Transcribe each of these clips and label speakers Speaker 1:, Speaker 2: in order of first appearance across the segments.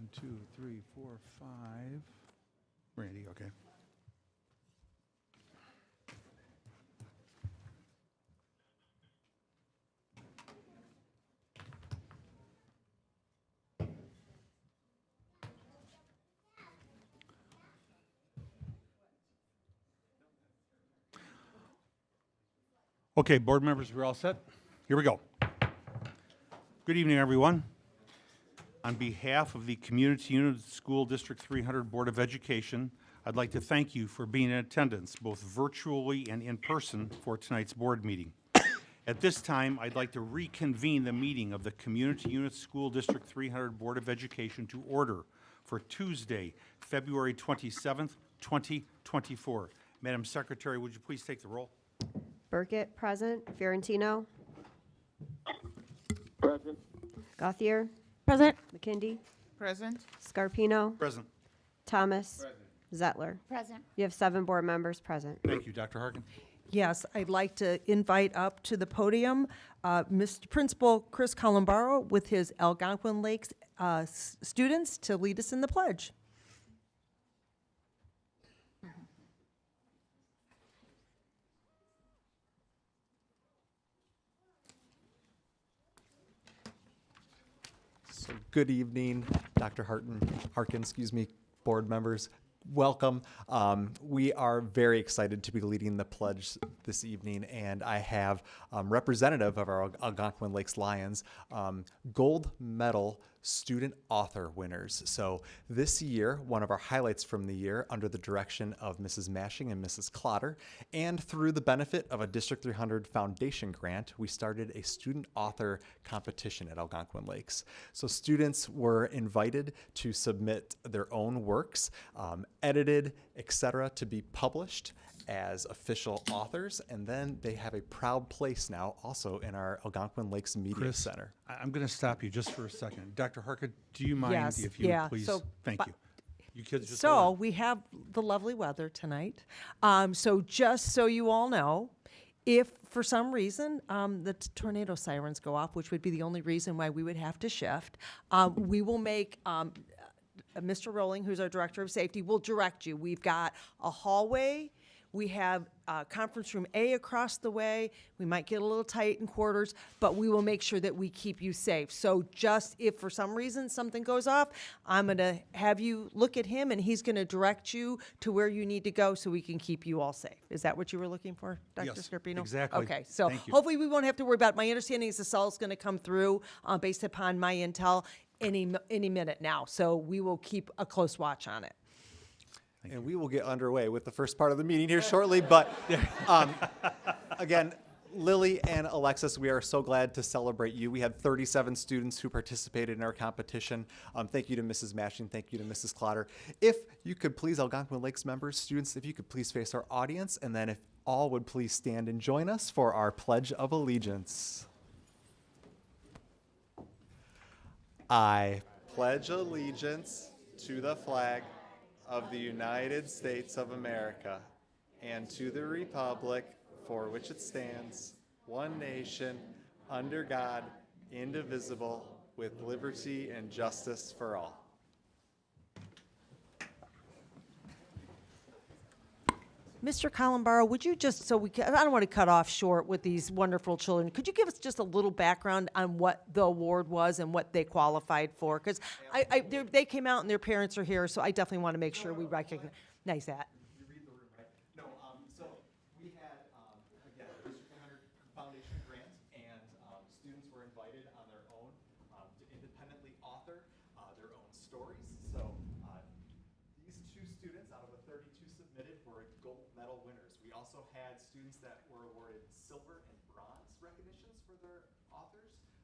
Speaker 1: 1, 2, 3, 4, 5. Randy, okay. Okay, board members, we're all set? Here we go. Good evening, everyone. On behalf of the Community Unit School District 300 Board of Education, I'd like to thank you for being in attendance, both virtually and in person, for tonight's board meeting. At this time, I'd like to reconvene the meeting of the Community Unit School District 300 Board of Education to order for Tuesday, February 27th, 2024. Madam Secretary, would you please take the roll?
Speaker 2: Burkett, present. Fiorentino.
Speaker 3: Present.
Speaker 2: Gauthier.
Speaker 4: Present.
Speaker 2: McKindy.
Speaker 4: Present.
Speaker 2: Scarpino.
Speaker 1: Present.
Speaker 2: Thomas. Zettler.
Speaker 4: Present.
Speaker 2: You have 7 board members present.
Speaker 1: Thank you, Dr. Harkin.
Speaker 5: Yes, I'd like to invite up to the podium Mr. Principal Chris Columbaro with his Algonquin Lakes students to lead us in the pledge.
Speaker 6: So good evening, Dr. Harkin, board members. Welcome. We are very excited to be leading the pledge this evening, and I have representative of our Algonquin Lakes Lions, gold medal student author winners. So this year, one of our highlights from the year, under the direction of Mrs. Mashing and Mrs. Clotter, and through the benefit of a District 300 Foundation grant, we started a student author competition at Algonquin Lakes. So students were invited to submit their own works, edited, etc., to be published as official authors, and then they have a proud place now also in our Algonquin Lakes Media
Speaker 1: Chris,
Speaker 6: Center.
Speaker 1: I'm going to stop you just for a second. Dr. Harkin, do you mind
Speaker 5: Yes,
Speaker 1: if you
Speaker 5: yeah,
Speaker 1: would please?
Speaker 5: so,
Speaker 1: Thank
Speaker 5: but-
Speaker 1: you. You kids just
Speaker 5: So
Speaker 1: hold on.
Speaker 5: we have the lovely weather tonight. So just so you all know, if for some reason the tornado sirens go off, which would be the only reason why we would have to shift, we will make Mr. Rowling, who's our Director of Safety, will direct you. We've got a hallway. We have conference room A across the way. We might get a little tight in quarters, but we will make sure that we keep you safe. So just if for some reason something goes off, I'm going to have you look at him, and he's going to direct you to where you need to go so we can keep you all safe. Is that what you were looking for, Dr.
Speaker 1: Yes,
Speaker 5: Scarpino?
Speaker 1: exactly.
Speaker 5: Okay, so
Speaker 1: Thank you.
Speaker 5: hopefully we won't have to worry about it. My understanding is the cell's going to come through based upon my intel any minute now. So we will keep a close watch on it.
Speaker 6: And we will get underway with the first part of the meeting here shortly. But again, Lily and Alexis, we are so glad to celebrate you. We had 37 students who participated in our competition. Thank you to Mrs. Mashing. Thank you to Mrs. Clotter. If you could please, Algonquin Lakes members, students, if you could please face our audience, and then if all would please stand and join us for our Pledge of Allegiance. I pledge allegiance to the flag of the United States of America and to the republic for which it stands, one nation, under God, indivisible, with liberty and justice for all.
Speaker 5: Mr. Columbaro, would you just, I don't want to cut off short with these wonderful children. Could you give us just a little background on what the award was and what they qualified for? Because they came out and their parents are here, so I definitely want to make sure we recognize that.
Speaker 6: You read the room, right? No, so we had, again, a District 100 Foundation grant, and students were invited on their own to independently author their own stories. So these 2 students out of the 32 submitted were gold medal winners. We also had students that were awarded silver and bronze recognitions for their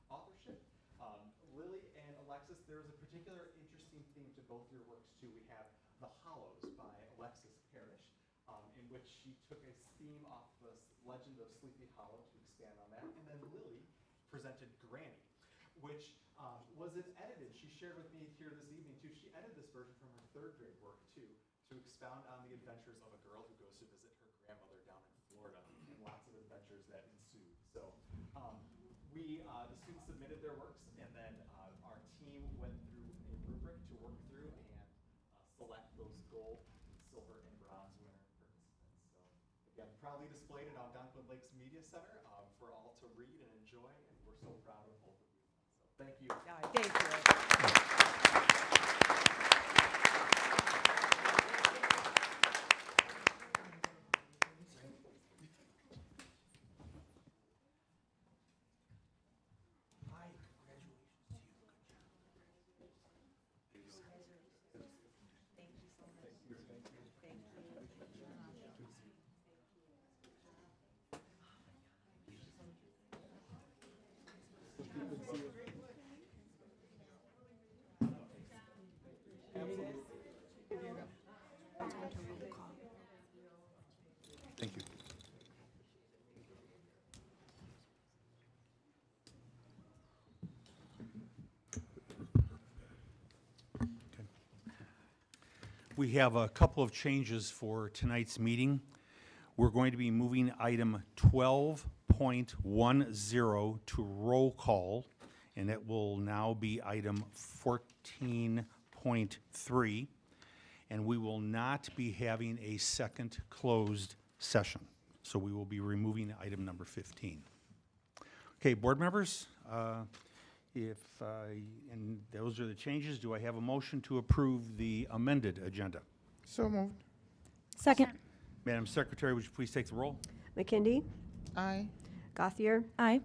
Speaker 6: authorship. Lily and Alexis, there is a particular interesting theme to both your works too. We have The Hollows by Alexis Parrish, in which she took a theme off the legend of Sleepy Hollow to expand on that. And then Lily presented Granny, which wasn't edited. She shared with me here this evening too. She edited this version from her 3rd grade work too, to expound on the adventures of a girl who goes to visit her grandmother down in Florida, and lots of adventures that ensued. So the students submitted their works, and then our team went through a rubric to work proudly displayed in Algonquin Lakes Media Center for all to read and enjoy, and we're so proud of both of you. So thank you.
Speaker 5: Thank you.
Speaker 1: Thank you. Okay. We have a couple of changes for tonight's meeting. We're going to be moving item 12.10 to roll call, and it will now be item 14.3. And we will not be having a second closed session. So we will be removing item number 15. Okay, board members, and those are the changes. Do I have a motion to approve the amended agenda?
Speaker 3: So moved.
Speaker 4: Second.
Speaker 1: Madam Secretary, would you please take the roll?
Speaker 2: McKindy,
Speaker 3: Aye.
Speaker 2: Gothier,
Speaker 4: Aye.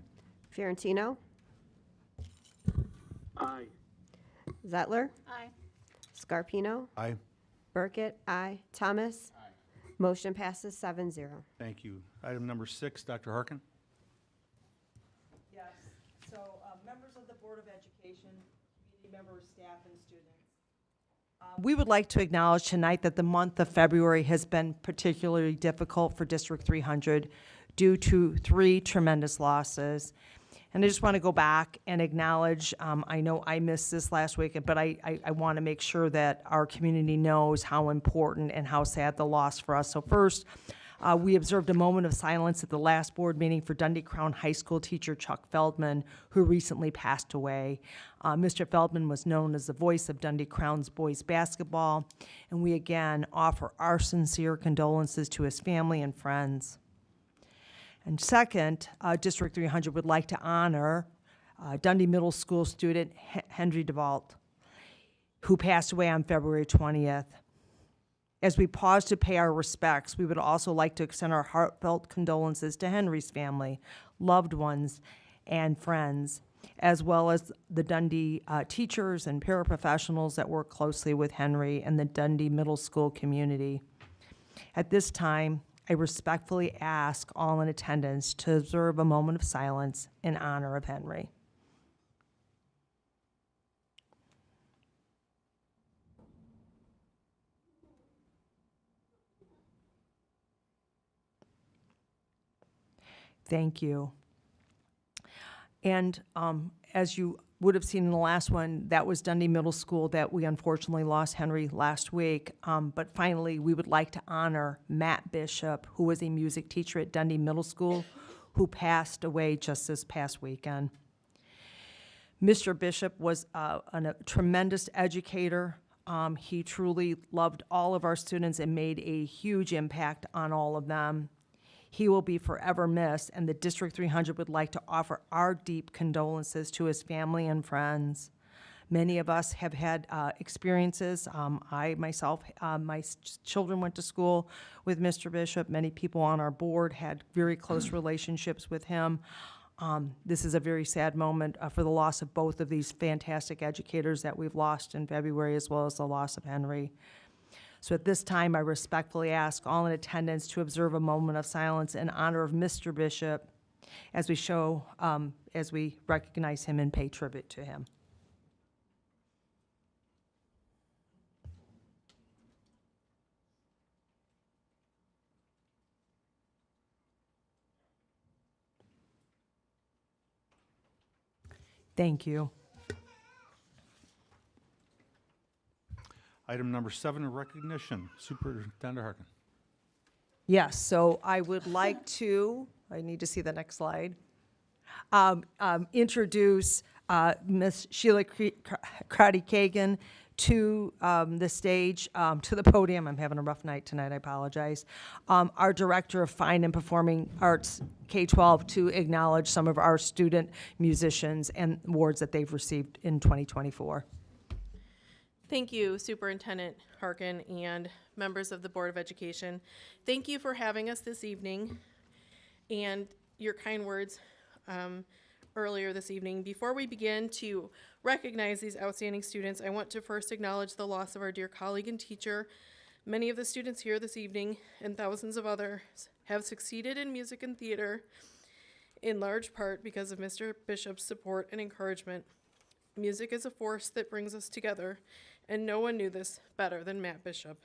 Speaker 2: Fiorentino,
Speaker 7: Aye.
Speaker 2: Zettler,
Speaker 4: Aye.
Speaker 2: Scarpino,
Speaker 1: Aye.
Speaker 2: Burkett, aye. Thomas. Motion passes 7-0.
Speaker 1: Thank you. Item number 6, Dr. Harkin.
Speaker 5: Yes, so members of the Board of Education, community members, staff, and students. We would like to acknowledge tonight that the month of February has been particularly difficult for District 300 due to 3 tremendous losses. And I just want to go back and acknowledge, I know I missed this last week, but I want to make sure that our community knows how important and how sad the loss for us. So first, we observed a moment of silence at the last board meeting for Dundee Crown High School teacher Chuck Feldman, who recently passed away. Mr. Feldman was known as the voice of Dundee Crown's boys basketball, and we again offer our sincere condolences to his family and friends. And second, District 300 would like to honor Dundee Middle School student Henry DeVault, who passed away on February 20th. As we pause to pay our respects, we would also like to extend our heartfelt condolences to Henry's family, loved ones, and friends, as well as the Dundee teachers and paraprofessionals that work closely with Henry and the Dundee Middle School community. At this time, I respectfully ask all in attendance to observe a moment of silence in honor of Henry. Thank you. And as you would have seen in the last one, that was Dundee Middle School that we unfortunately lost Henry last week. But finally, we would like to honor Matt Bishop, who was a music teacher at Dundee Middle School, who passed away just this past weekend. Mr. Bishop was a tremendous educator. He truly loved all of our students and made a huge impact on all of them. He will be forever missed, and the District 300 would like to offer our deep condolences to his family and friends. Many of us have had experiences. I myself, my children went to school with Mr. Bishop. Many people on our board had very close relationships with him. This is a very sad moment for the loss of both of these fantastic educators that we've lost in February, as well as the loss of Henry. So at this time, I respectfully ask all in attendance to observe a moment of silence in honor of Mr. Bishop as we recognize him and pay tribute to him. Thank you.
Speaker 1: Item number 7, recognition. Superintendent Harkin.
Speaker 5: Yes, so I would like to, I need to see the next slide, introduce Ms. Sheila Crowdy-Kagan to the stage, to the podium. I'm having a rough night tonight, I apologize. Our Director of Fine and Performing Arts, K-12, to acknowledge some of our student musicians and awards that they've received in 2024.
Speaker 3: Thank you, Superintendent Harkin and members of the Board of Education. Thank you for having us this evening and your kind words earlier this evening. Before we begin to recognize these outstanding students, I want to first acknowledge the loss of our dear colleague and teacher. Many of the students here this evening and thousands of others have succeeded in music and theater in large part because of Mr. Bishop's support and encouragement. Music is a force that brings us together, and no one knew this better than Matt Bishop.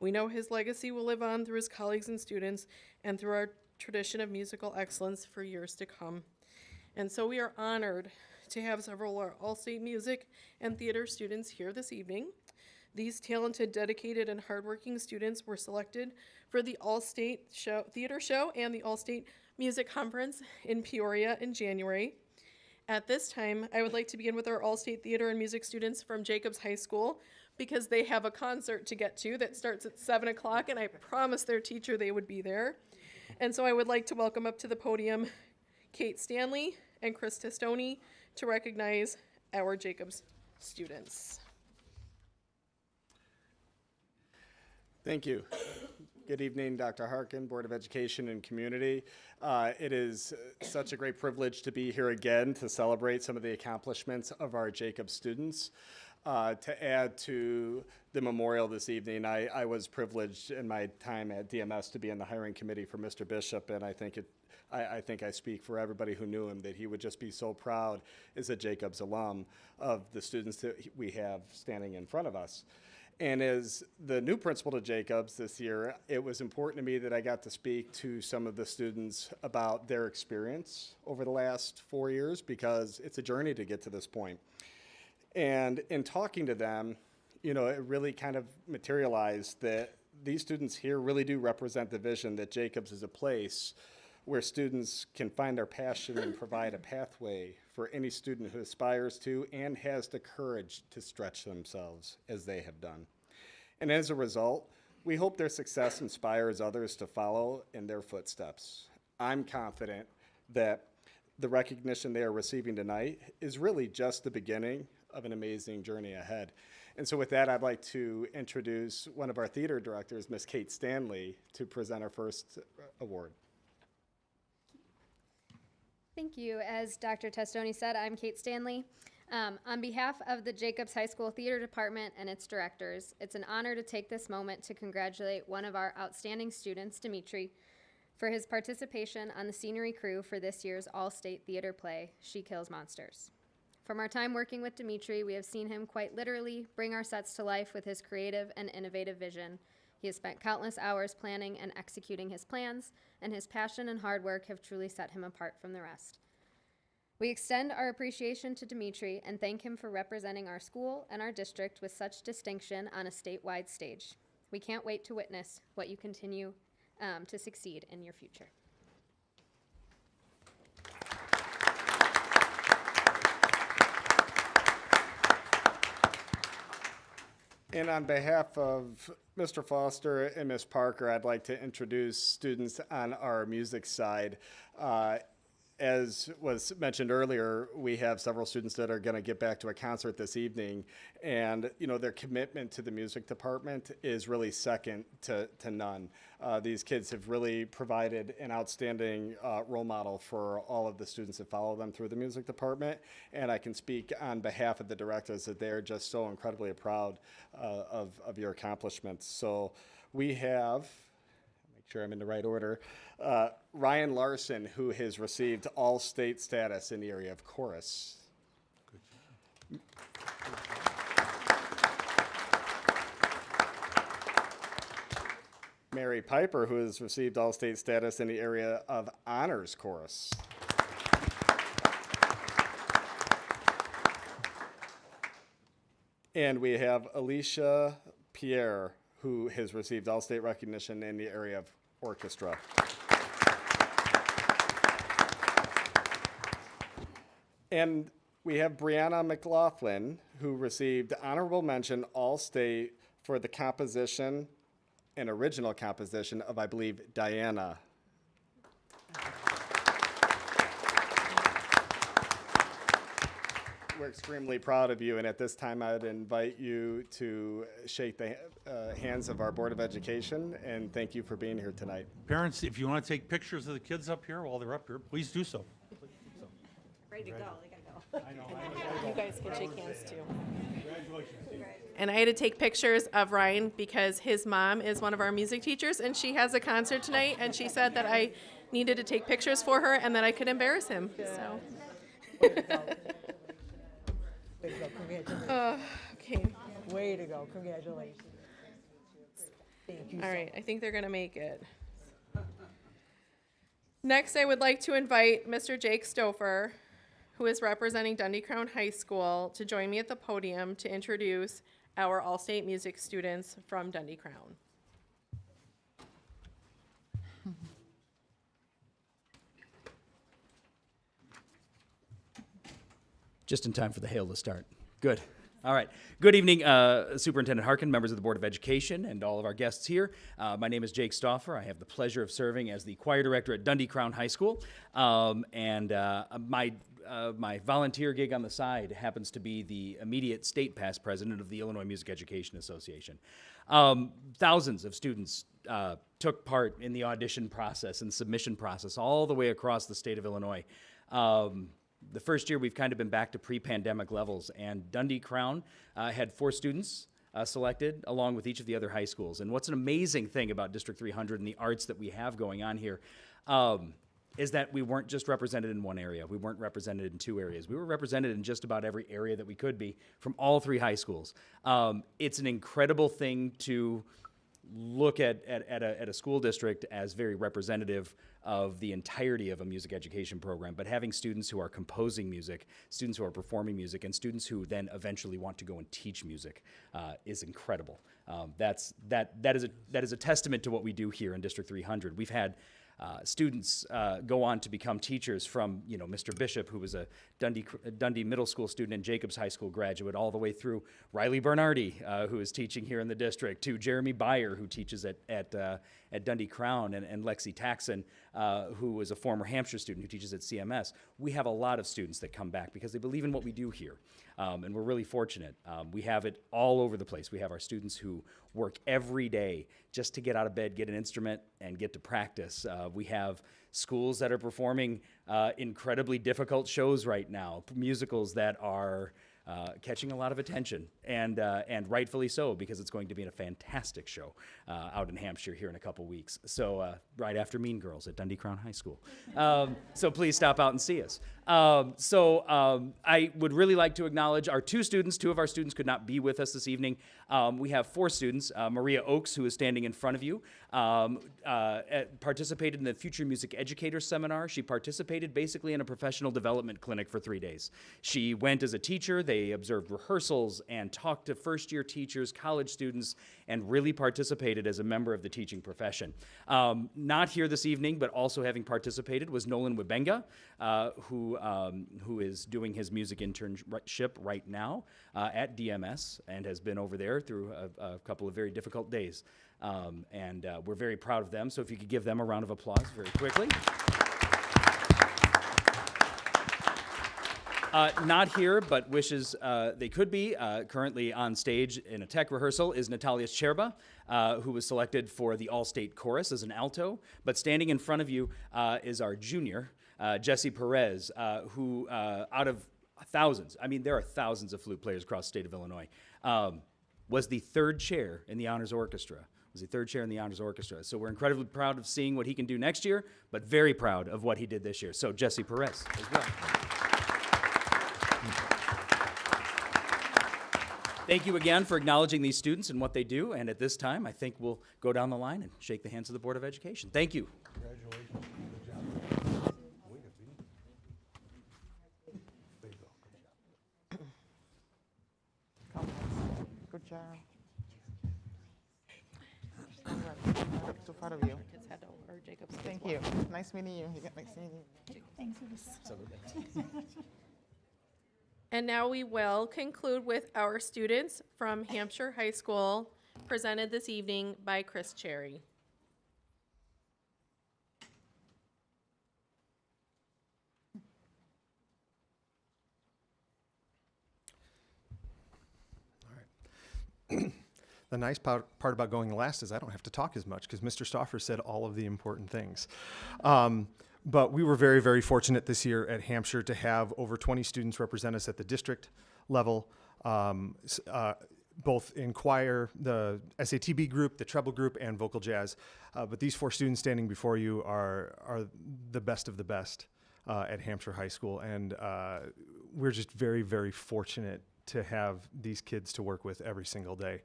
Speaker 3: We know his legacy will live on through his colleagues and students and through our tradition of musical excellence for years to come. And so we are honored to have several All-State music and theater students here this evening. These talented, dedicated, and hardworking students were selected for the All-State Theater Show and the All-State Music Conference in Peoria in January. At this time, I would like to begin with our All-State Theater and Music students from Jacobs High School because they have a concert to get to that starts at 7 o'clock, and I promised their teacher they would be there. And so I would like to welcome up to the podium Kate Stanley and Chris Testoni to recognize our Jacobs students.
Speaker 4: Thank you. Good evening, Dr. Harkin, Board of Education and Community. It is such a great privilege to be here again to celebrate some of the accomplishments of our Jacobs students. To add to the memorial this evening, I was privileged in my time at DMS to be in the hiring committee for Mr. Bishop, and I think I speak for everybody who knew him that he would just be so proud as a Jacobs alum of the students that we have standing in front of us. And as the new principal to Jacobs this year, it was important to me that I got to speak to some of the students about their experience over the last 4 years because it's a journey to get to this point. And in talking to them, you know, it really kind of materialized that these students here really do represent the vision that Jacobs is a place where students can find their passion and provide a pathway for any student who aspires to and has the courage to stretch themselves as they have done. And as a result, we hope their success inspires others to follow in their footsteps. I'm confident that the recognition they are receiving tonight is really just the beginning of an amazing journey ahead. And so with that, I'd like to introduce one of our theater directors, Miss Kate Stanley, to present our first award.
Speaker 7: Thank you. As Dr. Testoni said, I'm Kate Stanley. On behalf of the Jacobs High School Theater Department and its directors, it's an honor to take this moment to congratulate one of our outstanding students, Dimitri, for his participation on the scenery crew for this year's All-State Theater play, She Kills Monsters. From our time working with Dimitri, we have seen him quite literally bring our sets to life with his creative and innovative vision. He has spent countless hours planning and executing his plans, and his passion and hard work have truly set him apart from the rest. We extend our appreciation to Dimitri and thank him for representing our school and our district with such distinction on a statewide stage. We can't wait to witness what you continue to succeed in your future.
Speaker 4: And on behalf of Mr. Foster and Ms. Parker, I'd like to introduce students on our music side. As was mentioned earlier, we have several students that are going to get back to a concert this evening, and you know their commitment to the music department is really second to none. These kids have really provided an outstanding role model for all of the students that follow them through the music department, and I can speak on behalf of the directors that they are just so incredibly proud of your accomplishments. So we have, make sure I'm in the right order, Ryan Larson, who has received all-state status in the area of chorus. Mary Piper, who has received all-state status in the area of honors chorus. And we have Alicia Pierre, who has received all-state recognition in the area of orchestra. And We have Brianna McLaughlin, who received honorable mention All-State for the composition, an original composition of, I believe, Diana. We're extremely proud of you, and at this time, I'd invite you to shake the hands of our Board of Education, and thank you for being here tonight.
Speaker 1: Parents, if you want to take pictures of the kids up here while they're up here, please do so.
Speaker 2: Ready to go, they gotta go.
Speaker 3: You guys can shake hands too. And I had to take pictures of Ryan because his mom is one of our music teachers and she has a concert tonight and she said that I needed to take pictures for her and that I could embarrass him, so.
Speaker 5: Way to go, congratulations.
Speaker 3: Okay,
Speaker 5: Way to go, congratulations. Thank you.
Speaker 3: all right, I think they're gonna make it. Next, I would like to invite Mr. Jake Stouffer, who is representing Dundee Crown High School, to join me at the podium to introduce our All-State music students from Dundee Crown.
Speaker 8: Just in time for the hail to start. Good. All right. Good evening, Superintendent Harkin, members of the Board of Education, and all of our guests here. My name is Jake Stauffer. I have the pleasure of serving as the choir director at Dundee Crown High School. My volunteer gig on the side happens to be the immediate state past president of the Illinois Music Education Association. Thousands of students took part in the audition process and submission process all the way across the state of Illinois. The first year, we've kind of been back to pre-pandemic levels, and Dundee Crown had 4 students selected, along with each of the other high schools. And what's an amazing thing about District 300 and the arts that we have going on here is that we weren't just represented in one area. We weren't represented in 2 areas. We were represented in just about every area that we could be from all 3 high schools. It's an incredible thing to look at a school district as very representative of the entirety of a music education program, but having students who are composing music, students who are performing music, and students who then eventually want to go and teach music is incredible. That is a testament to what we do here in District 300. We've had students go on to become teachers from, Mr. Bishop, who was a Dundee Middle School student and Jacobs High School graduate, all the way through Riley Bernardi, who is teaching here in the district, to Jeremy Byer, who teaches at Dundee Crown, and Lexi Taxon, who was a former Hampshire student who teaches at CMS. We have a lot of students that come back because they believe in what we do here, and we're really fortunate. We have it all over the place. We have our students who work every day just to get out of bed, get an instrument, and get to practice. We have schools that are performing incredibly difficult shows right now, musicals that are catching a lot of attention, and rightfully so, because it's going to be a fantastic show out in Hampshire here in a couple weeks. So right after Mean Girls at Dundee Crown High School. So please stop out and see us. I would really like to acknowledge our 2 students. 2 of our students could not be with us this evening. We have 4 students. Maria Oakes, who is standing in front of you, participated in the Future Music Educator Seminar. She participated basically in a professional development clinic for 3 days. She went as a teacher. They observed rehearsals and talked to first-year teachers, college students, and really participated as a member of the teaching profession. Not here this evening, but also having participated was Nolan Wibenga, who is doing his music internship right now at DMS and has been over there through a couple of very difficult days. We're very proud of them, so if you could give them a round of applause very quickly. Not here, but wishes they could be. Currently on stage in a tech rehearsal is Natalia Scherba, who was selected for the All-State Chorus as an alto. But standing in front of you is our junior, Jesse Perez, who out of thousands, there are thousands of flute players across the state of Illinois, was the 3rd chair in the Honors Orchestra. So we're incredibly proud of seeing what he can do next year, but very proud of what he did this year. So Jesse Perez as well. Thank you again for acknowledging these students and what they do. And at this time, I think we'll go down the line and shake the hands of the Board of Education. Thank you.
Speaker 1: Congratulations. Good job.
Speaker 9: Good job. I'm so proud of you.
Speaker 3: Kids had to, or Jacob's kids
Speaker 9: Thank you. Nice meeting you. Nice meeting you.
Speaker 3: And now we will conclude with our students from Hampshire High School, presented this evening by Chris Cherry.
Speaker 10: The nice part about going last is I don't have to talk as much because Mr. Stauffer said all of the important things. But we were very, very fortunate this year at Hampshire to have over 20 students represent us at the district level, both in choir, the SATB group, the treble group, and vocal jazz. But these 4 students standing before you are the best of the best at Hampshire High School. And we're just very, very fortunate to have these kids to work with every single day.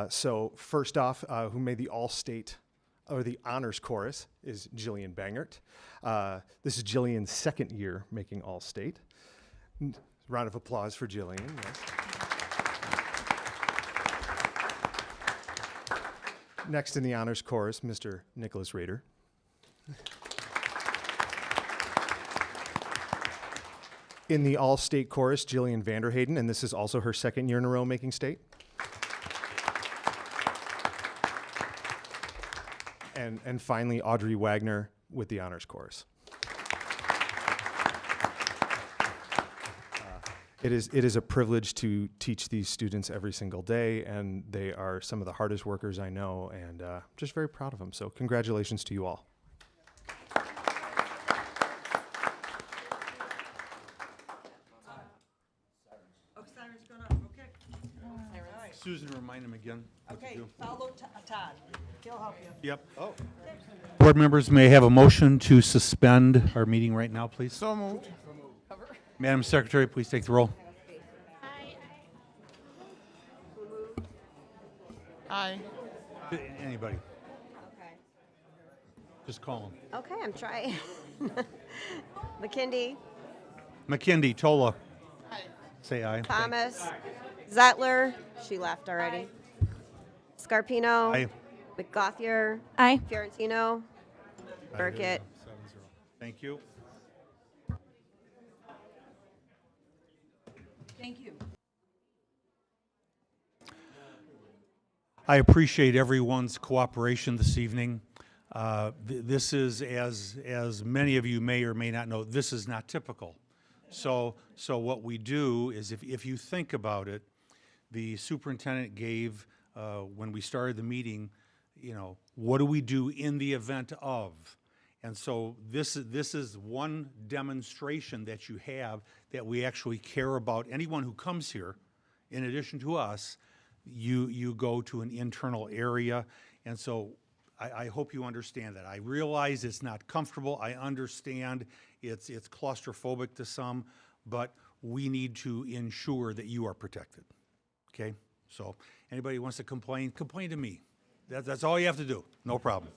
Speaker 10: So first off, who made the all-state or the honors chorus is Jillian Bangert. This is Jillian's second year making all-state. Round of applause for Jillian. Yes. Next in the honors chorus, Mr. Nicholas Rader. In the all-state chorus, Jillian Vanderhayden, and this is also her second year in a row making state. And finally, Audrey Wagner with the honors chorus. It is a privilege to teach these students every single day, and they are some of the hardest workers I know, and just very proud of them. So congratulations to you all.
Speaker 1: Susan, remind him again what to
Speaker 5: Okay,
Speaker 1: do.
Speaker 5: follow Todd. He'll help you.
Speaker 1: Yep. Oh. Board members may I have a motion to suspend our meeting right now, please.
Speaker 9: So moved.
Speaker 1: Madam Secretary, please take the roll.
Speaker 9: Aye.
Speaker 1: Anybody,
Speaker 2: Okay.
Speaker 1: just call them.
Speaker 2: Okay, I'm trying. McKindy,
Speaker 1: McKindy, Tola. Say aye.
Speaker 2: Thomas, Zettler, she left already. Scarpino.
Speaker 1: Aye.
Speaker 2: McGothier.
Speaker 7: Aye.
Speaker 2: Fiorentino. Burkett.
Speaker 1: 7-0. Thank you.
Speaker 5: Thank you.
Speaker 1: I appreciate everyone's cooperation this evening. This is, as many of you may or may not know, this is not typical. So what we do is, if you think about it, the superintendent gave, when we started the meeting, you know, what do we do in the event of? And so this is one demonstration that you have that we actually care about anyone who comes here. In addition to us, you go to an internal area, and so I hope you understand that. I realize it's not comfortable. I understand it's claustrophobic to some, but we need to ensure that you are protected. Okay? So anybody who wants to complain to me. That's all you have to do. No problem.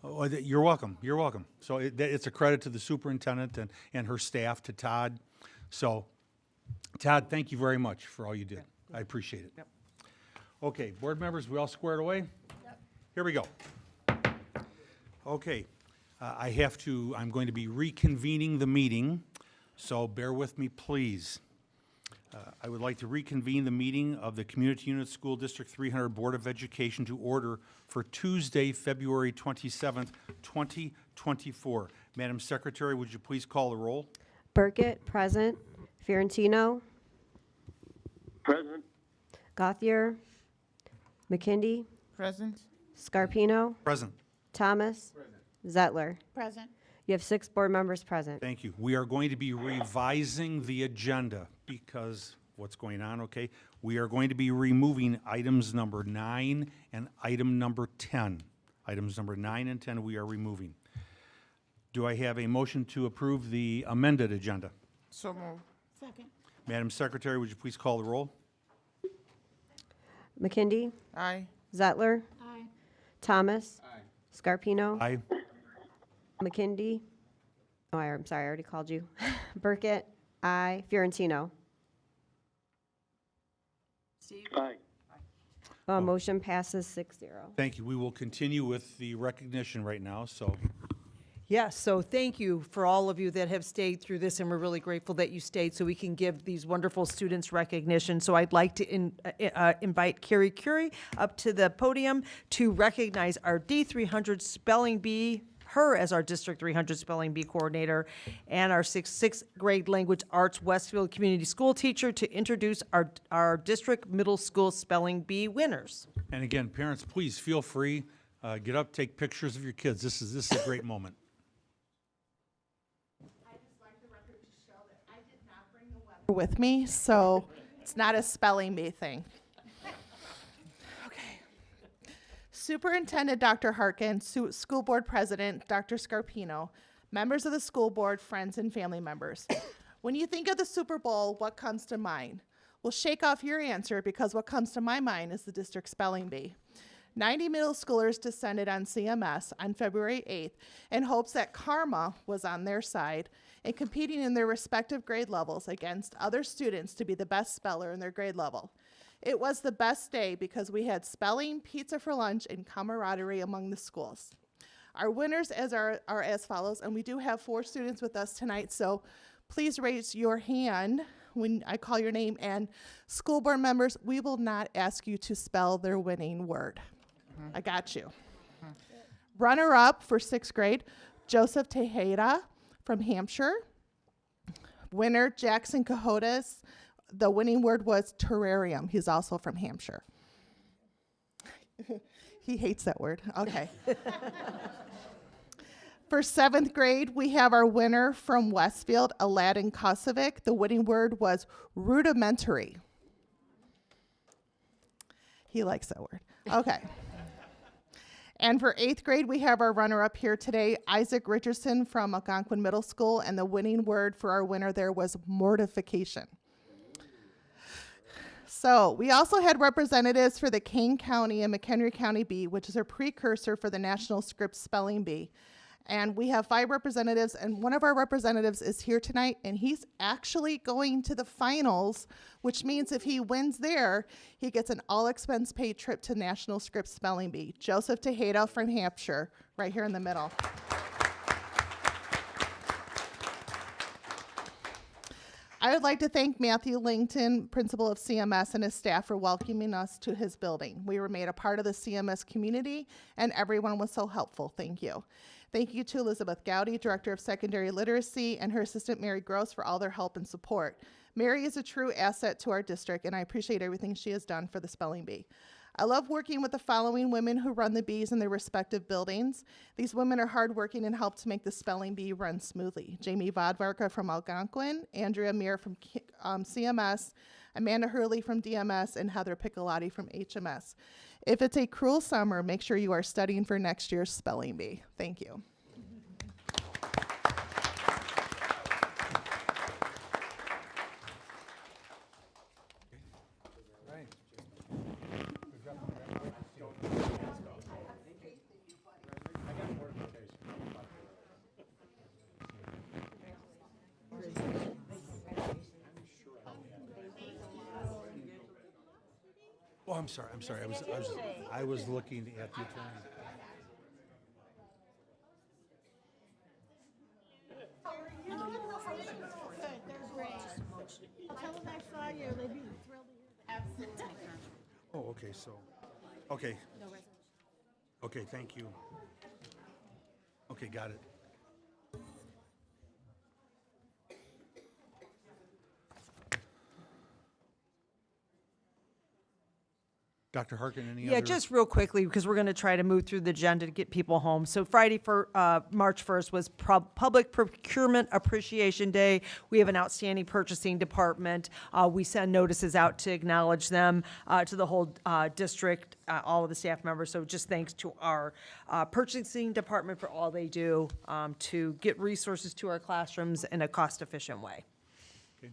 Speaker 1: Oh, you're welcome. You're welcome. So it's a credit to the superintendent and her staff, to Todd. So, Todd, thank you very much for all you did. I appreciate it.
Speaker 10: Yep.
Speaker 1: Okay, board members, we all squared away? Yep. Here we go. Okay, I'm going to be reconvening the meeting, so bear with me, please. I would like to reconvene the meeting of the Community Unit School District 300 Board of Education to order for Tuesday, February 27th, 2024. Madam Secretary, would you please call the roll?
Speaker 2: Burkett, present. Fiorentino.
Speaker 11: Present.
Speaker 2: Gothier. McKindy.
Speaker 9: Present.
Speaker 2: Scarpino.
Speaker 1: Present.
Speaker 2: Thomas. Zettler.
Speaker 9: Present.
Speaker 2: You have 6 board members present.
Speaker 1: Thank you. We are going to be revising the agenda because what's going on, okay? We are going to be removing items number 9 and item number 10. Items number 9 and 10 we are removing. Do I have a motion to approve the amended agenda?
Speaker 9: So moved. Second.
Speaker 1: Madam Secretary, would you please call the roll?
Speaker 2: McKindy.
Speaker 9: Aye.
Speaker 2: Zettler.
Speaker 9: Aye.
Speaker 2: Thomas. Scarpino.
Speaker 1: Aye.
Speaker 2: McKindy. Oh, I'm sorry, I already called you. Burkett. Aye. Fiorentino.
Speaker 11: Aye.
Speaker 2: Motion passes 6-0.
Speaker 1: Thank you. We will continue with the recognition right now, so
Speaker 5: Yes, so thank you for all of you that have stayed through this, and we're really grateful that you stayed so we can give these wonderful students recognition. So I'd like to invite Carrie Curie up to the podium to recognize our D300 Spelling Bee, her as our District 300 Spelling Bee coordinator, and our sixth grade language arts Westfield community school teacher to introduce our district middle school spelling bee winners.
Speaker 1: And again, parents, please feel free, get up, take pictures of your kids. This is a great moment.
Speaker 9: With me, so it's not a spelling bee thing. Okay. Superintendent Dr. Harkin, School Board President Dr. Scarpino, members of the school board, friends, and family members. When you think of the Super Bowl, what comes to mind? Well, shake off your answer, because what comes to my mind is the district spelling bee. 90 middle schoolers descended on CMS on February 8th in hopes that karma was on their side and competing in their respective grade levels against other students to be the best speller in their grade level. It was the best day because we had spelling, pizza for lunch, and camaraderie among the schools. Our winners are as follows, and we do have 4 students with us tonight, so please raise your hand when I call your name, and school board members, we will not ask you to spell their winning word. I got you. Runner-up for 6th grade, Joseph Tejeda from Hampshire. Winner, Jackson Cajotes. The winning word was terrarium. He's also from Hampshire. He hates that word. Okay. For 7th grade, we have our winner from Westfield, Aladdin Kosovic. The winning word was rudimentary. He likes that word. Okay. And for 8th grade, we have our runner-up here today, Isaac Richardson from Algonquin Middle School, and the winning word for our winner there was mortification. So we also had representatives for the Kane County and McHenry County Bee, which is a precursor for the National Scripps Spelling Bee. And we have 5 representatives, and one of our representatives is here tonight, and he's actually going to the finals, which means if he wins there, he gets an all-expense-paid trip to National Scripps Spelling Bee. Joseph Tejeda from Hampshire, right here in the middle. I would like to thank Matthew Langton, principal of CMS, and his staff for welcoming us to his building. We were made a part of the CMS community, and everyone was so helpful. Thank you. Thank you to Elizabeth Gowdy, Director of Secondary Literacy, and her assistant Mary Gross for all their help and support. Mary is a true asset to our district, and I appreciate everything she has done for the Spelling Bee. I love working with the following women who run the bees in their respective buildings. These women are hardworking and help to make the Spelling Bee run smoothly. Jamie Vodvarka from Algonquin, Andrea Meir from CMS, Amanda Hurley from DMS, and Heather Piccolotti from HMS. If it's a cruel summer, make sure you are studying for next year's Spelling Bee. Thank you.
Speaker 1: Oh, I'm sorry. I was looking at the attorney. Oh, okay, so, okay. Okay, thank you. Okay, got it. Dr. Harkin, any other?
Speaker 5: Yeah, just real quickly, because we're going to try to move through the agenda to get people home. So Friday, for March 1st, was Public Procurement Appreciation Day. We have an outstanding purchasing department. We send notices out to acknowledge them to the whole district, all of the staff members. So just thanks to our purchasing department for all they do to get resources to our classrooms in a cost-efficient way.
Speaker 1: Okay,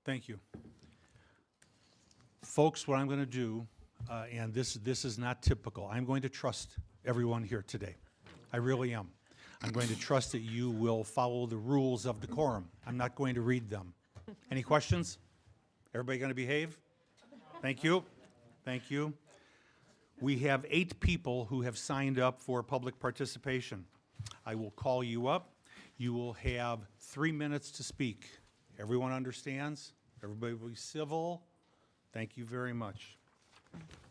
Speaker 1: thank you. Folks, what I'm going to do, and this is not typical, I'm going to trust everyone here today. I really am. I'm going to trust that you will follow the rules of decorum. I'm not going to read them. Any questions? Everybody going to behave? Thank you. Thank you. We have 8 people who have signed up for public participation. I will call you up. You will have 3 minutes to speak. Everyone understands? Everybody will be civil? Thank you very much.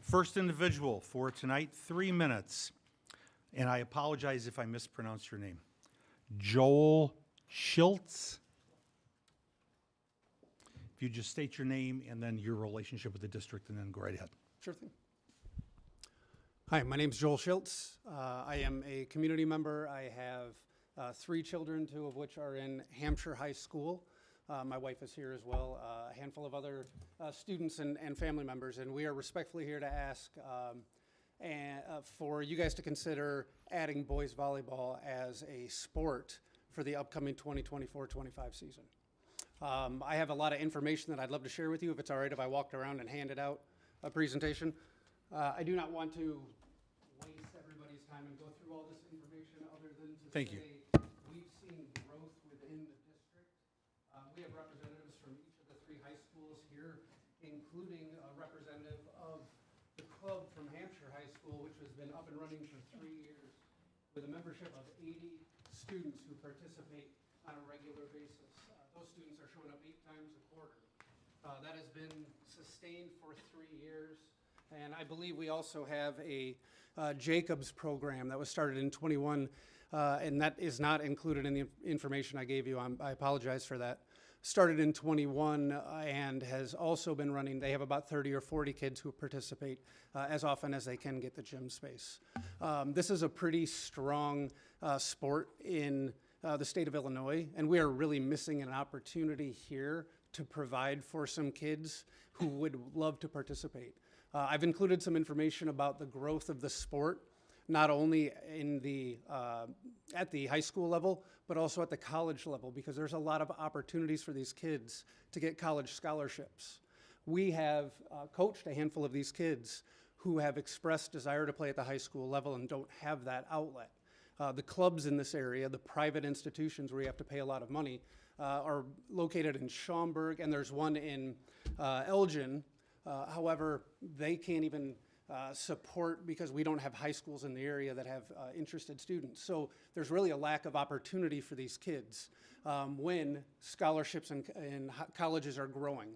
Speaker 1: First individual for tonight, 3 minutes. And I apologize if I mispronounce your name. Joel Schultz. If you just state your name and then your relationship with the district, and then go right ahead.
Speaker 12: Sure thing. Hi, my name's Joel Schultz. I am a community member. I have 3 children, 2 of which are in Hampshire High School. My wife is here as well, a handful of other students and family members, and we are respectfully here to ask for you guys to consider adding boys volleyball as a sport for the upcoming 2024-25 season. I have a lot of information that I'd love to share with you, if it's all right if I walked around and handed out a presentation. I do not want to waste everybody's time and go through all this information other than to
Speaker 1: Thank you.
Speaker 12: say we've seen growth within the district. We have representatives from each of the 3 high schools here, including a representative of the club from Hampshire High School, which has been up and running for 3 years with a membership of 80 students who participate on a regular basis. Those students are showing up 8 times a quarter. That has been sustained for 3 years. And I believe we also have a Jacobs program that was started in 21, and that is not included in the information I gave you. I apologize for that. Started in 21 and has also been running. They have about 30 or 40 kids who participate as often as they can get the gym space. This is a pretty strong sport in the state of Illinois, and we are really missing an opportunity here to provide for some kids who would love to participate. I've included some information about the growth of the sport, not only in at the high school level, but also at the college level, because there's a lot of opportunities for these kids to get college scholarships. We have coached a handful of these kids who have expressed desire to play at the high school level and don't have that outlet. The clubs in this area, the private institutions where you have to pay a lot of money, are located in Schaumburg, and there's one in Elgin. However, they can't even support, because we don't have high schools in the area that have interested students. So there's really a lack of opportunity for these kids when scholarships in colleges are growing.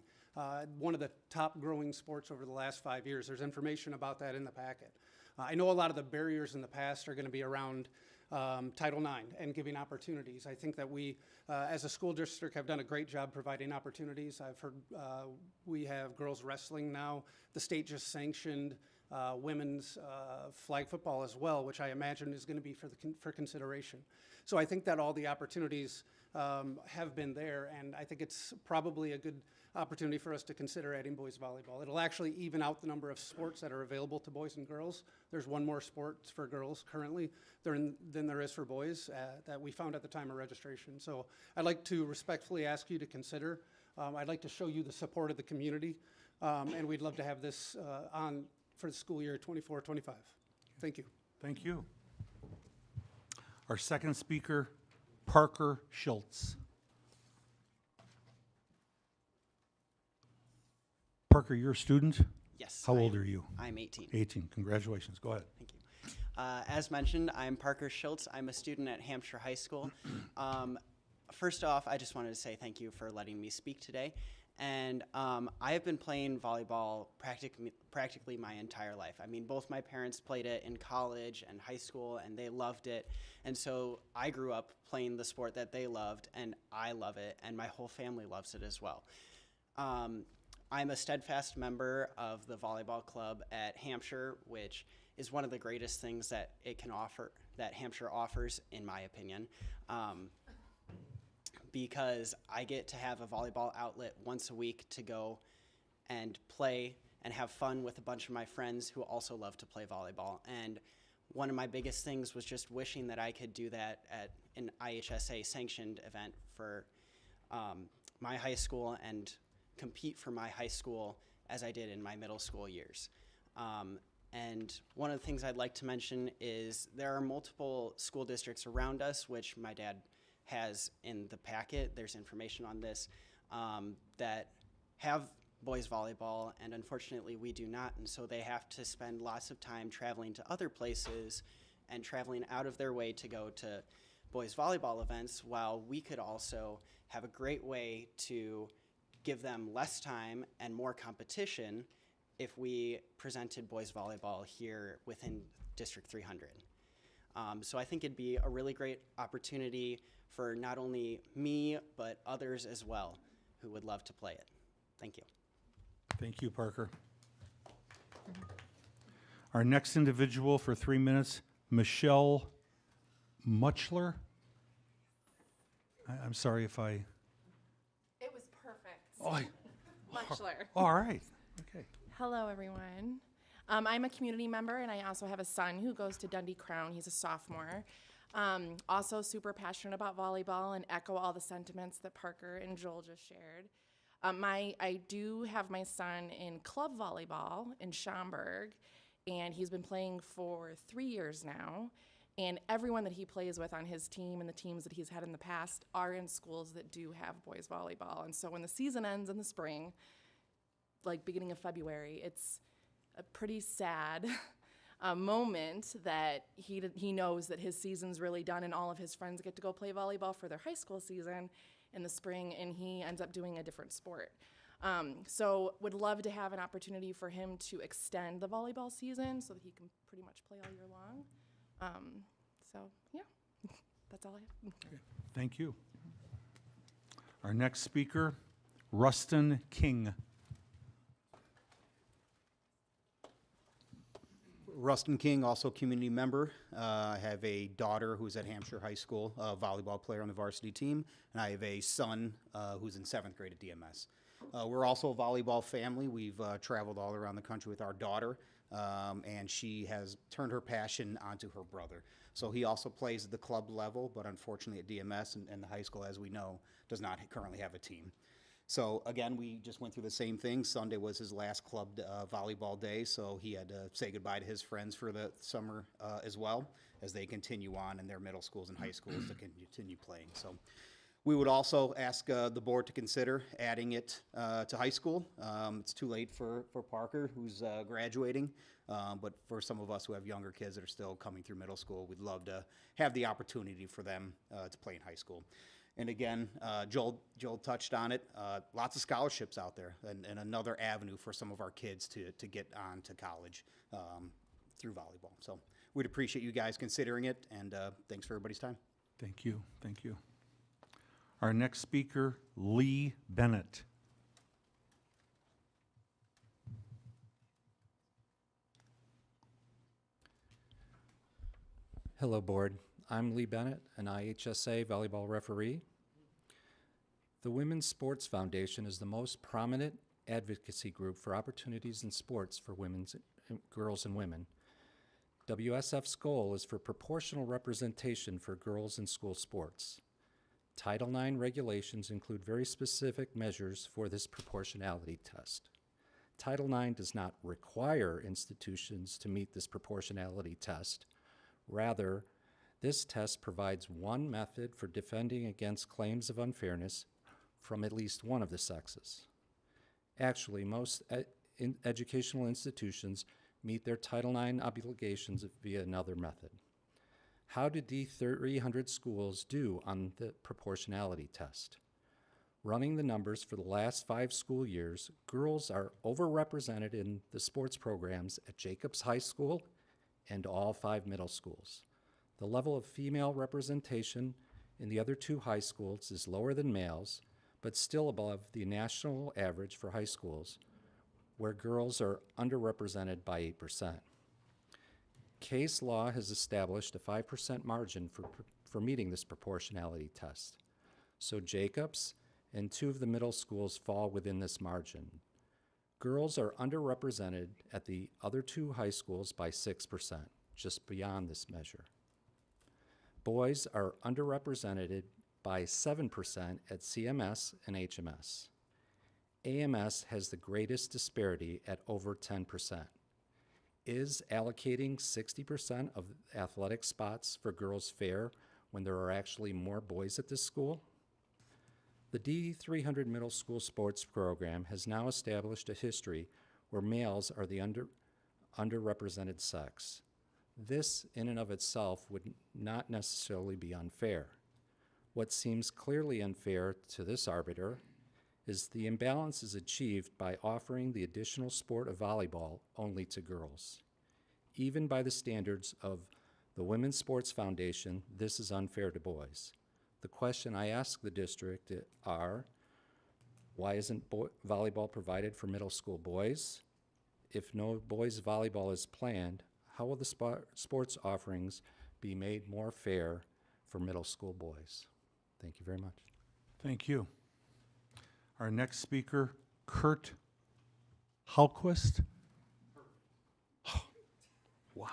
Speaker 12: One of the top growing sports over the last 5 years. There's information about that in the packet. I know a lot of the barriers in the past are going to be around Title IX and giving opportunities. I think that we, as a school district, have done a great job providing opportunities. I've heard we have girls wrestling now. The state just sanctioned women's flag football as well, which I imagine is going to be for consideration. So I think that all the opportunities have been there, and I think it's probably a good opportunity for us to consider adding boys volleyball. It'll actually even out the number of sports that are available to boys and girls. There's one more sport for girls currently than there is for boys that we found at the time of registration. So I'd like to respectfully ask you to consider. I'd like to show you the support of the community, and we'd love to have this on for the school year 24-25. Thank you.
Speaker 1: Thank you. Our second speaker, Parker Schultz. Parker, you're a student?
Speaker 13: Yes.
Speaker 1: How old are you?
Speaker 13: I'm 18.
Speaker 1: 18. Congratulations. Go ahead.
Speaker 13: Thank you. As mentioned, I'm Parker Schultz. I'm a student at Hampshire High School. First off, I just wanted to say thank you for letting me speak today. And I have been playing volleyball practically my entire life. I mean, both my parents played it in college and high school, and they loved it. And so I grew up playing the sport that they loved, and I love it, and my whole family loves it as well. I'm a steadfast member of the volleyball club at Hampshire, which is one of the greatest things that it can offer, that Hampshire offers, in my opinion. Because I get to have a volleyball outlet once a week to go and play and have fun with a bunch of my friends who also love to play volleyball. And one of my biggest things was just wishing that I could do that at an IHSA sanctioned event for my high school and compete for my high school as I did in my middle school years. And one of the things I'd like to mention is there are multiple school districts around us, which my dad has in the packet. There's information on this that have boys volleyball, and unfortunately we do not, and so they have to spend lots of time traveling to other places and traveling out of their way to go to boys volleyball events, while we could also have a great way to give them less time and more competition if we presented boys volleyball here within District 300. So I think it'd be a really great opportunity for not only me, but others as well who would love to play it. Thank you.
Speaker 1: Thank you, Parker. Our next individual for 3 minutes, Michelle Muchler. I'm sorry if I.
Speaker 14: It was perfect.
Speaker 1: Oh,
Speaker 14: Muchler.
Speaker 1: all right. Okay.
Speaker 14: Hello, everyone. I'm a community member, and I also have a son who goes to Dundee Crown. He's a sophomore. Also super passionate about volleyball and echo all the sentiments that Parker and Joel just shared. I do have my son in club volleyball in Schaumburg, and he's been playing for 3 years now. And everyone that he plays with on his team and the teams that he's had in the past are in schools that do have boys volleyball. And so when the season ends in the spring, like beginning of February, it's a pretty sad moment that he knows that his season's really done and all of his friends get to go play volleyball for their high school season in the spring, and he ends up doing a different sport. So would love to have an opportunity for him to extend the volleyball season so that he can pretty much play all year long. So yeah, that's all I have.
Speaker 1: Okay. Thank you. Our next speaker, Rustin King.
Speaker 15: Rustin King, also community member. I have a daughter who's at Hampshire High School, a volleyball player on the varsity team, and I have a son who's in 7th grade at DMS. We're also a volleyball family. We've traveled all around the country with our daughter, and she has turned her passion onto her brother. So he also plays at the club level, but unfortunately at DMS and the high school, as we know, does not currently have a team. So again, we just went through the same thing. Sunday was his last club volleyball day, so he had to say goodbye to his friends for the summer as well, as they continue on in their middle schools and high schools to continue playing. So we would also ask the board to consider adding it to high school. It's too late for Parker, who's graduating, but for some of us who have younger kids that are still coming through middle school, we'd love to have the opportunity for them to play in high school. And again, Joel touched on it, lots of scholarships out there, and another avenue for some of our kids to get on to college through volleyball. So we'd appreciate you guys considering it, and thanks for everybody's time.
Speaker 1: Thank you. Thank you. Our next speaker, Lee Bennett.
Speaker 16: Hello, board. I'm Lee Bennett, an IHSA volleyball referee. The Women's Sports Foundation is the most prominent advocacy group for opportunities in sports for girls and women. WSF's goal is for proportional representation for girls in school sports. Title IX regulations include very specific measures for this proportionality test. Title IX does not require institutions to meet this proportionality test. Rather, this test provides one method for defending against claims of unfairness from at least one of the sexes. Actually, most educational institutions meet their Title IX obligations via another method. How did the 300 schools do on the proportionality test? Running the numbers for the last 5 school years, girls are overrepresented in the sports programs at Jacobs High School and all 5 middle schools. The level of female representation in the other 2 high schools is lower than males, but still above the national average for high schools, where girls are underrepresented by 8%. Case law has established a 5% margin for meeting this proportionality test. So Jacobs and 2 of the middle schools fall within this margin. Girls are underrepresented at the other 2 high schools by 6%, just beyond this measure. Boys are underrepresented by 7% at CMS and HMS. AMS has the greatest disparity at over 10%. Is allocating 60% of athletic spots for girls fair when there are actually more boys at this school? The D300 Middle School Sports Program has now established a history where males are the underrepresented sex. This, in and of itself, would not necessarily be unfair. What seems clearly unfair to this arbiter is the imbalance is achieved by offering the additional sport of volleyball only to girls. Even by the standards of the Women's Sports Foundation, this is unfair to boys. The question I ask the district are, why isn't volleyball provided for middle school boys? If no boys volleyball is planned, how will the sports offerings be made more fair for middle school boys? Thank you very much.
Speaker 1: Thank you. Our next speaker, Kurt Halquist. Wow.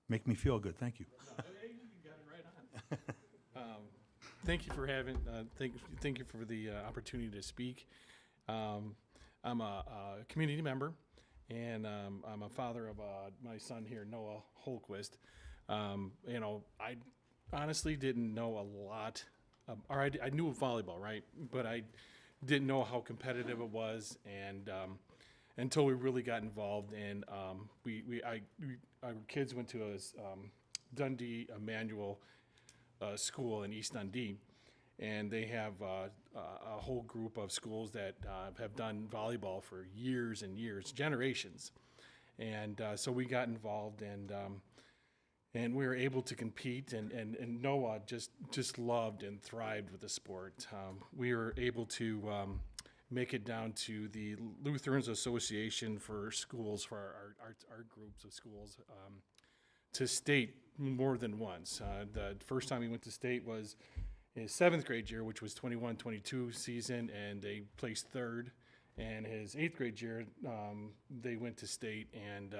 Speaker 1: Make me feel good, thank you.
Speaker 17: Thank you for having, thank you for the opportunity to speak. I'm a community member, and I'm a father of my son here, Noah Holquist. You know, I honestly didn't know a lot, I knew of volleyball, right? But I didn't know how competitive it was, and until we really got involved, and our kids went to a Dundee Emmanuel school in East Dundee, and they have a whole group of schools that have done volleyball for years and years, generations. And so we got involved, and we were able to compete, and Noah just loved and thrived with the sport. We were able to make it down to the Lutherans Association for schools, for our groups of schools, to state more than once. The first time he went to state was his 7th grade year, which was 21-22 season, and they placed 3rd. And his 8th grade year, they went to state, and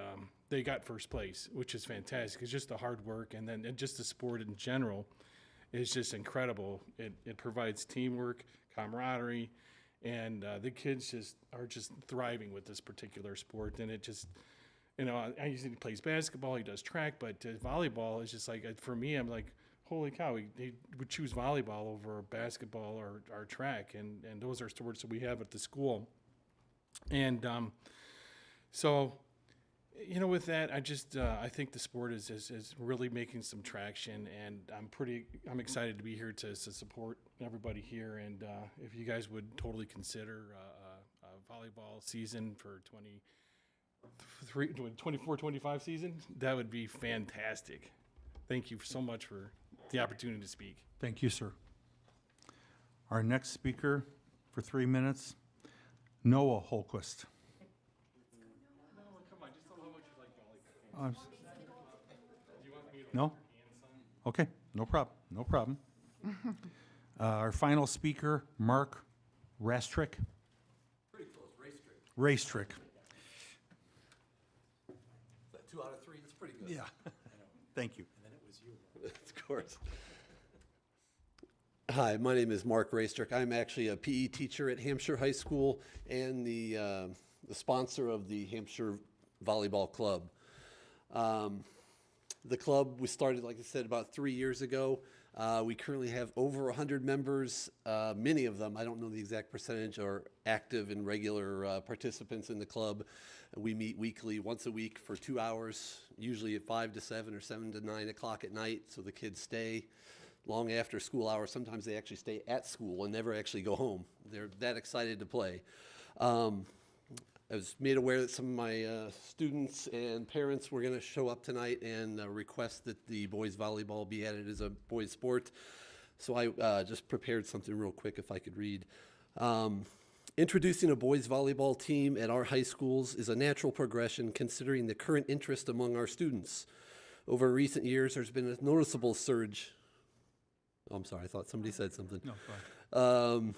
Speaker 17: they got 1st place, which is fantastic. It's just the hard work, and then just the sport in general is just incredible. It provides teamwork, camaraderie, and the kids are just thriving with this particular sport. And it just, you know, I usually plays basketball, he does track, but volleyball is just like, for me, I'm like, holy cow, he would choose volleyball over basketball or track, and those are sports that we have at the school. And so, you know, with that, I think the sport is really making some traction, and I'm excited to be here to support everybody here. And if you guys would totally consider a volleyball season for 24-25 season, that would be fantastic. Thank you so much for the opportunity to speak.
Speaker 1: Thank you, sir. Our next speaker for 3 minutes, Noah Holquist. No? Okay, no problem, no problem. Our final speaker, Mark Rastrick.
Speaker 18: Pretty close, Rastrick.
Speaker 1: Rastrick.
Speaker 18: That 2 out of 3, that's pretty good.
Speaker 1: Yeah. Thank you.
Speaker 18: And then it was you. Of course. Hi, my name is Mark Rastrick. I'm actually a PE teacher at Hampshire High School and the sponsor of the Hampshire Volleyball Club. The club was started, like I said, about 3 years ago. We currently have over 100 members. Many of them, I don't know the exact percentage, are active and regular participants in the club. We meet weekly, once a week for 2 hours, usually at 5 to 7 or 7 to 9 o'clock at night, so the kids stay long after school hours. Sometimes they actually stay at school and never actually go home. They're that excited to play. I was made aware that some of my students and parents were going to show up tonight and request that the boys volleyball be added as a boys sport. So I just prepared something real quick if I could read. Introducing a boys volleyball team at our high schools is a natural progression considering the current interest among our students. Over recent years, there's been a noticeable surge. Oh, I'm sorry, I thought somebody said something.
Speaker 1: No, go ahead.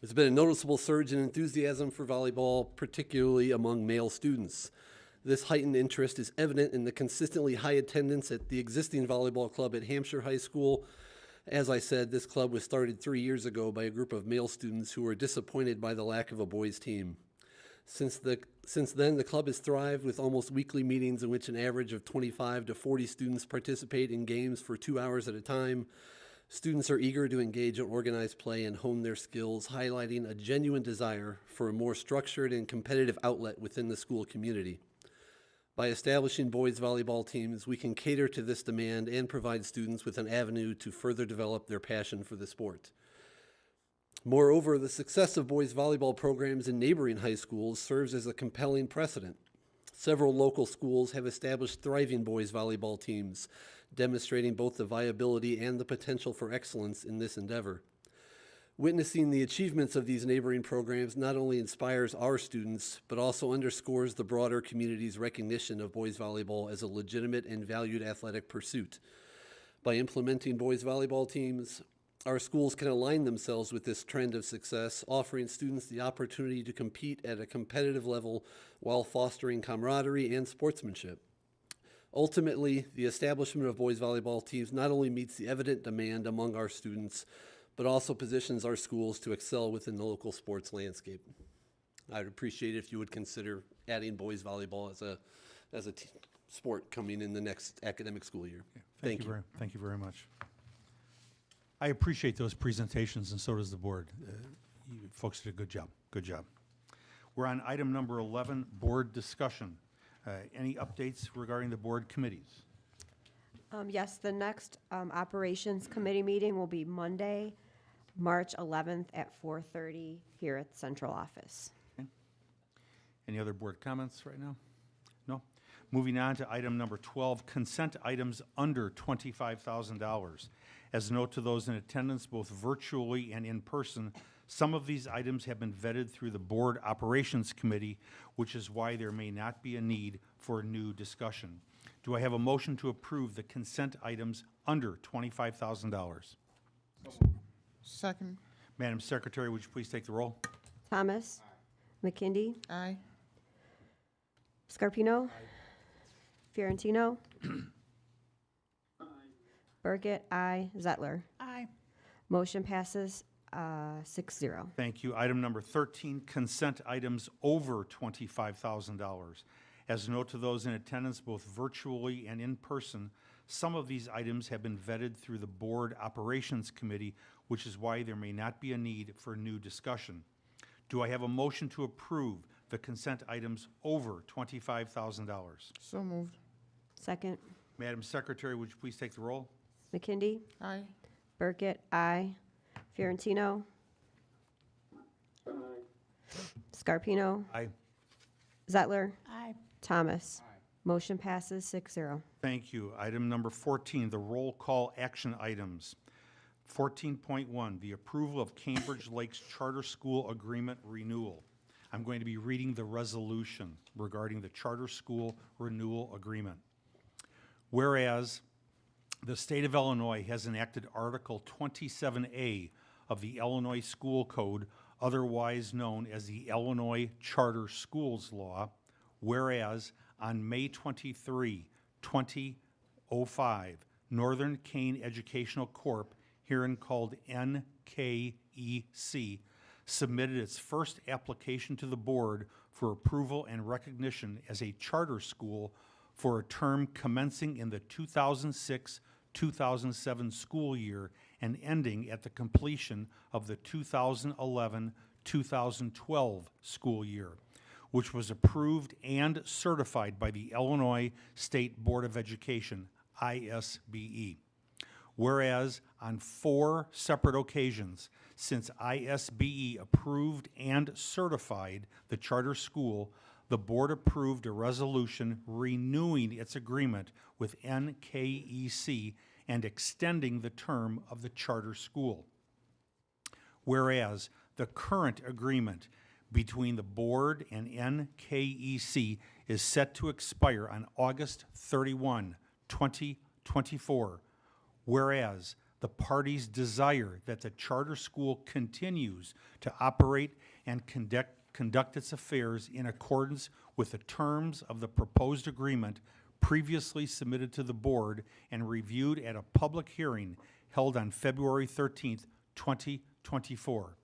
Speaker 18: There's been a noticeable surge in enthusiasm for volleyball, particularly among male students. This heightened interest is evident in the consistently high attendance at the existing volleyball club at Hampshire High School. As I said, this club was started 3 years ago by a group of male students who were disappointed by the lack of a boys team. Since then, the club has thrived with almost weekly meetings in which an average of 25 to 40 students participate in games for 2 hours at a time. Students are eager to engage in organized play and hone their skills, highlighting a genuine desire for a more structured and competitive outlet within the school community. By establishing boys volleyball teams, we can cater to this demand and provide students with an avenue to further develop their passion for the sport. Moreover, the success of boys volleyball programs in neighboring high schools serves as a compelling precedent. Several local schools have established thriving boys volleyball teams, demonstrating both the viability and the potential for excellence in this endeavor. Witnessing the achievements of these neighboring programs not only inspires our students, but also underscores the broader community's recognition of boys volleyball as a legitimate and valued athletic pursuit. By implementing boys volleyball teams, our schools can align themselves with this trend of success, offering students the opportunity to compete at a competitive level while fostering camaraderie and sportsmanship. Ultimately, the establishment of boys volleyball teams not only meets the evident demand among our students, but also positions our schools to excel within the local sports landscape. I'd appreciate it if you would consider adding boys volleyball as a sport coming in the next academic school year. Thank you.
Speaker 1: Thank you very much. I appreciate those presentations, and so does the board. You folks did a good job. Good job. We're on item number 11, board discussion. Any updates regarding the board committees?
Speaker 2: Yes, the next Operations Committee meeting will be Monday, March 11th at 4:30 here at the central office.
Speaker 1: Any other board comments right now? No? Moving on to item number 12, consent items under $25,000. As a note to those in attendance, both virtually and in person, some of these items have been vetted through the Board Operations Committee, which is why there may not be a need for new discussion. Do I have a motion to approve the consent items under $25,000?
Speaker 19: Second.
Speaker 1: Madam Secretary, would you please take the roll?
Speaker 2: Thomas? McKindy?
Speaker 19: Aye.
Speaker 2: Scarpino? Fiorentino? Burkett? Aye. Zettler?
Speaker 19: Aye.
Speaker 2: Motion passes 6-0.
Speaker 1: Thank you. Item number 13, consent items over $25,000. As a note to those in attendance, both virtually and in person, some of these items have been vetted through the Board Operations Committee, which is why there may not be a need for new discussion. Do I have a motion to approve the consent items over $25,000?
Speaker 19: So moved.
Speaker 2: Second.
Speaker 1: Madam Secretary, would you please take the roll?
Speaker 2: McKindy?
Speaker 19: Aye.
Speaker 2: Burkett? Aye. Fiorentino? Scarpino?
Speaker 1: Aye.
Speaker 2: Zettler?
Speaker 19: Aye.
Speaker 2: Thomas? Motion passes 6-0.
Speaker 1: Thank you. Item number 14, the roll call action items. 14.1, the approval of Cambridge Lakes Charter School Agreement renewal. I'm going to be reading the resolution regarding the Charter School Renewal Agreement. Whereas the state of Illinois has enacted Article 27A of the Illinois School Code, otherwise known as the Illinois Charter Schools Law, whereas on May 23, 2005, Northern Kane Educational Corp., herein called NKEC, submitted its first application to the board for approval and recognition as a charter school for a term commencing in the 2006-2007 school year and ending at the completion of the 2011-2012 school year, which was approved and certified by the Illinois State Board of Education, ISBE. Whereas on 4 separate occasions since ISBE approved and certified the charter school, the board approved a resolution renewing its agreement with NKEC and extending the term of the charter school. Whereas the current agreement between the board and NKEC is set to expire on August 31, 2024. Whereas the parties desire that the charter school continues to operate and conduct its affairs in accordance with the terms of the proposed agreement previously submitted to the board and reviewed at a public hearing held on February 13th, 2024.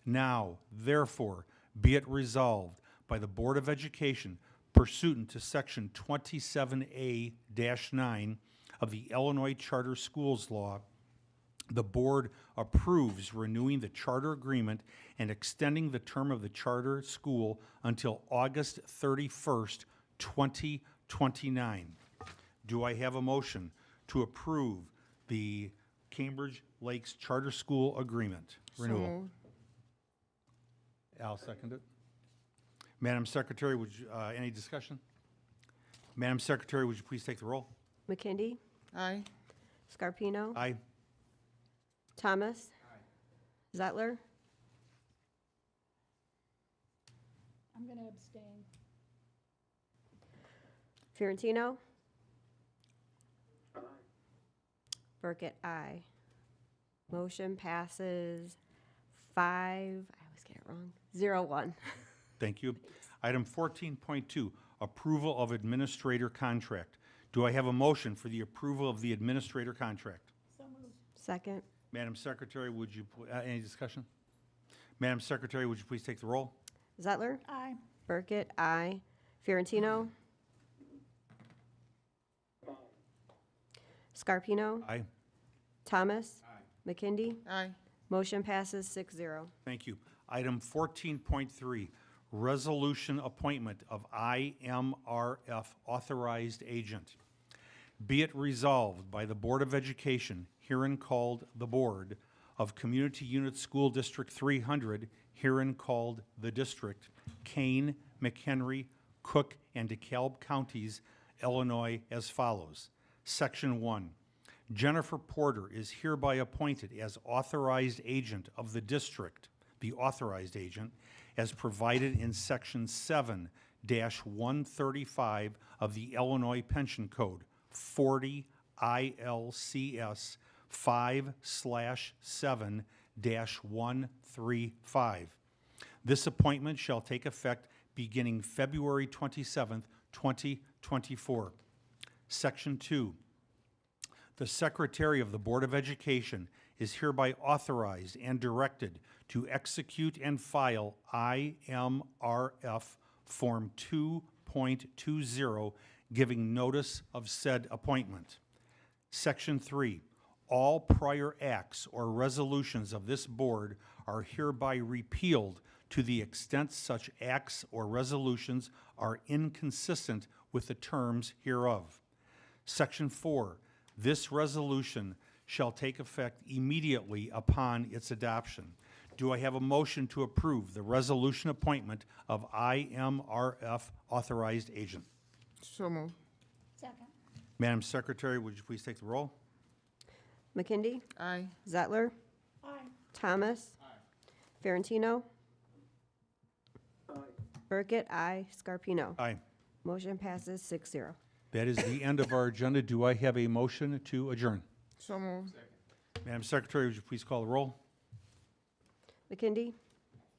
Speaker 1: Now, therefore, be it resolved by the Board of Education pursuant to Section 27A-9 of the Illinois Charter Schools Law, the board approves renewing the charter agreement and extending the term of the charter school until August 31st, 2024. 29. Do I have a motion to approve the Cambridge Lakes Charter School Agreement renewal? Al seconded. Madam Secretary, would you, any discussion? Madam Secretary, would you please take the roll?
Speaker 2: McKindy,
Speaker 19: Aye.
Speaker 2: Scarpino,
Speaker 1: Aye.
Speaker 2: Thomas, Zettler,
Speaker 20: I'm going to abstain.
Speaker 2: Fiorentino, Burkett, aye. Motion passes 5, I always get it wrong, 0-1.
Speaker 1: Thank you. Item 14.2, approval of administrator contract. Do I have a motion for the approval of the administrator contract?
Speaker 20: So moved.
Speaker 2: Second,
Speaker 1: Madam Secretary, would you, any discussion? Madam Secretary, would you please take the roll?
Speaker 2: Zettler,
Speaker 20: Aye.
Speaker 2: Burkett, aye. Fiorentino, Scarpino,
Speaker 1: Aye.
Speaker 2: Thomas, McKindy,
Speaker 19: Aye.
Speaker 2: motion passes 6-0.
Speaker 1: Thank you. Item 14.3, resolution appointment of IMRF authorized agent. Be it resolved by the Board of Education, herein called the Board of Community Unit School District 300, herein called the District, Kane, McHenry, Cook, and DeKalb Counties, Illinois, as follows. Section 1. Jennifer Porter is hereby appointed as authorized agent of the district, the authorized agent, as provided in Section 7-135 of the Illinois Pension Code, 40 ILCS 5/7-135. This appointment shall take effect beginning February 27th, 2024. Section 2. The Secretary of the Board of Education is hereby authorized and directed to execute and file IMRF Form 2.20, giving notice of said appointment. Section 3. All prior acts or resolutions of this board are hereby repealed to the extent such acts or resolutions are inconsistent with the terms hereof. Section 4. This resolution shall take effect immediately upon its adoption. Do I have a motion to approve the resolution appointment of IMRF authorized agent?
Speaker 19: So moved.
Speaker 20: Second.
Speaker 1: Madam Secretary, would you please take the roll?
Speaker 2: McKindy,
Speaker 19: Aye.
Speaker 2: Zettler,
Speaker 20: Aye.
Speaker 2: Thomas, Fiorentino, Burkett, aye. Scarpino.
Speaker 1: Aye.
Speaker 2: Motion passes 6-0.
Speaker 1: That is the end of our agenda. Do I have a motion to adjourn?
Speaker 19: So moved.
Speaker 1: Madam Secretary, would you please call the roll?
Speaker 2: McKindy,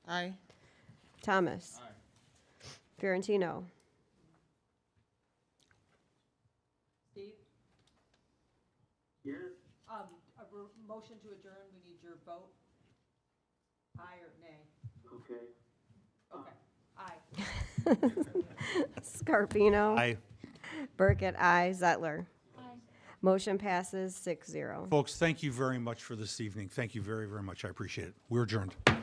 Speaker 19: Aye.
Speaker 2: Thomas, Fiorentino,
Speaker 5: Steve?
Speaker 11: Yes.
Speaker 5: A motion to adjourn, we need your vote. Aye or nay?
Speaker 11: Okay.
Speaker 5: Okay, aye.
Speaker 2: Scarpino.
Speaker 1: Aye.
Speaker 2: Burkett, aye. Zettler.
Speaker 20: Aye.
Speaker 2: Motion passes 6-0.
Speaker 1: Folks, thank you very much for this evening. Thank you very, very much. I appreciate it. We're adjourned.